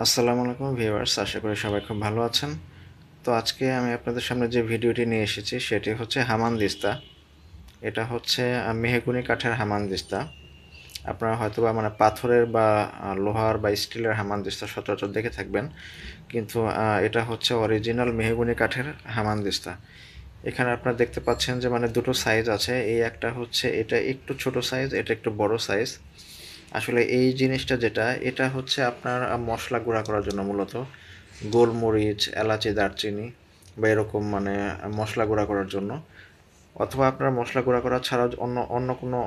আসসালামু আলাইকুম ভিউয়ার্স, আশা করি সবাই খুব ভালো আছেন। তো আজকে আমি আপনাদের সামনে যে ভিডিওটি নিয়ে এসেছি সেটি হচ্ছে হামানদিস্তা। এটা হচ্ছে মেহগনি কাঠের হামানদিস্তা। আপনারা হয়তোবা মানে পাথরের বা লোহার বা স্টিলের হামানদিস্তা সচরাচর দেখে থাকবেন, কিন্তু এটা হচ্ছে অরিজিনাল মেহগনি কাঠের হামানদিস্তা। এখানে আপনারা দেখতে পাচ্ছেন যে মানে দুটো সাইজ আছে। এই একটা হচ্ছে এটা একটু ছোট সাইজ, এটা একটু বড় সাইজ। আসলে এই জিনিসটা যেটা, এটা হচ্ছে আপনার মশলা গুঁড়া করার জন্য মূলত গোলমরিচ, এলাচি, দারচিনি বা এরকম মানে মশলা গুঁড়া করার জন্য, অথবা আপনার মশলা গুঁড়া করা ছাড়াও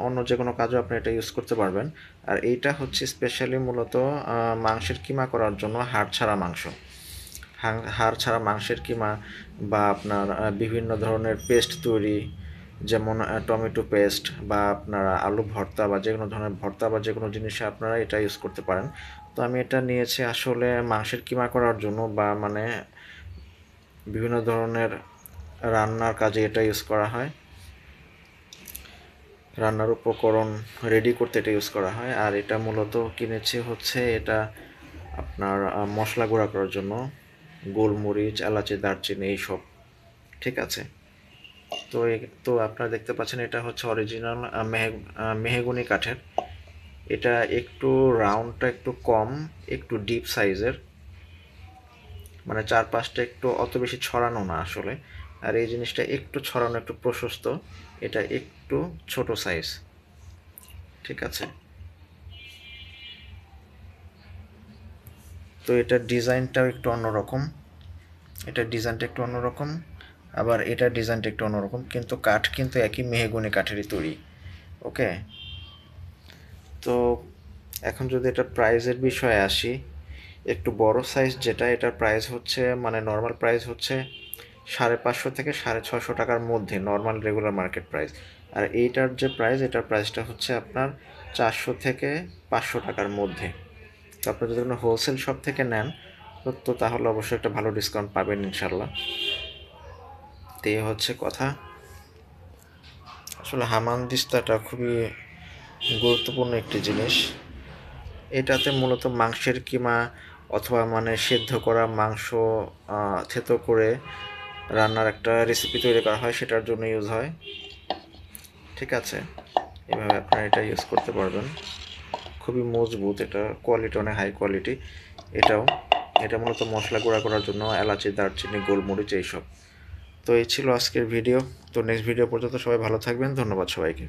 অন্য যে কোনো কাজও আপনি এটা ইউজ করতে পারবেন। আর এইটা হচ্ছে স্পেশালি মূলত মাংসের কিমা করার জন্য, হাড় ছাড়া মাংস, হাড় ছাড়া মাংসের কিমা বা আপনার বিভিন্ন ধরনের পেস্ট তৈরি, যেমন টমেটো পেস্ট বা আপনার আলু ভর্তা বা যে কোনো ধরনের ভর্তা বা যে কোনো জিনিসে আপনারা এটা ইউজ করতে পারেন। তো আমি এটা নিয়েছি আসলে মাংসের কিমা করার জন্য, বা মানে বিভিন্ন ধরনের রান্নার কাজে এটা ইউজ করা হয়। রান্নার উপকরণ রেডি করতে এটা ইউজ করা হয়। আর এটা মূলত কিনেছি হচ্ছে এটা আপনার মশলা গুঁড়া করার জন্য, গোলমরিচ, এলাচি, দারচিনি এইসব। ঠিক আছে। তো আপনারা দেখতে পাচ্ছেন এটা হচ্ছে অরিজিনাল মেহগনি কাঠের। এটা একটু রাউন্ডটা একটু কম, একটু ডিপ সাইজের, মানে চারপাশটা একটু অত বেশি ছড়ানো না আসলে। আর এই জিনিসটা একটু ছড়ানো, একটু প্রশস্ত। এটা একটু ছোট সাইজ। ঠিক আছে। তো এটার ডিজাইনটাও একটু অন্যরকম, এটার ডিজাইনটা একটু অন্যরকম, আবার এটার ডিজাইনটা একটু অন্যরকম, কিন্তু কাঠ কিন্তু একই মেহগনি কাঠেরই তৈরি। ওকে। তো এখন যদি এটা প্রাইসের বিষয়ে আসি, একটু বড় সাইজ যেটা, এটার প্রাইস হচ্ছে মানে নর্মাল প্রাইস হচ্ছে 550 থেকে 650 টাকার মধ্যে, নর্মাল রেগুলার মার্কেট প্রাইস। আর এইটার যে প্রাইস, এটার প্রাইসটা হচ্ছে আপনার 400 থেকে 500 টাকার মধ্যে। তো আপনি যদি কোনো হোলসেল শপ থেকে নেন তো তাহলে অবশ্যই একটা ভালো ডিসকাউন্ট পাবেন ইনশাল্লাহ। তো এই হচ্ছে কথা। আসলে হামানদিস্তাটা খুবই গুরুত্বপূর্ণ একটি জিনিস। এটাতে মূলত মাংসের কিমা অথবা মানে সেদ্ধ করা মাংস থেতো করে রান্নার একটা রেসিপি তৈরি করা হয়, সেটার জন্য ইউজ হয়। ঠিক আছে। এভাবে আপনারা এটা ইউজ করতে পারবেন। খুবই মজবুত, এটা কোয়ালিটি অনেক হাই কোয়ালিটি। এটাও, এটা মূলত মশলা গুঁড়া করার জন্য, এলাচি, দারচিনি, গোলমরিচ এইসব। তো এই ছিল আজকের ভিডিও। তো নেক্সট ভিডিও পর্যন্ত সবাই ভালো থাকবেন। ধন্যবাদ সবাইকে।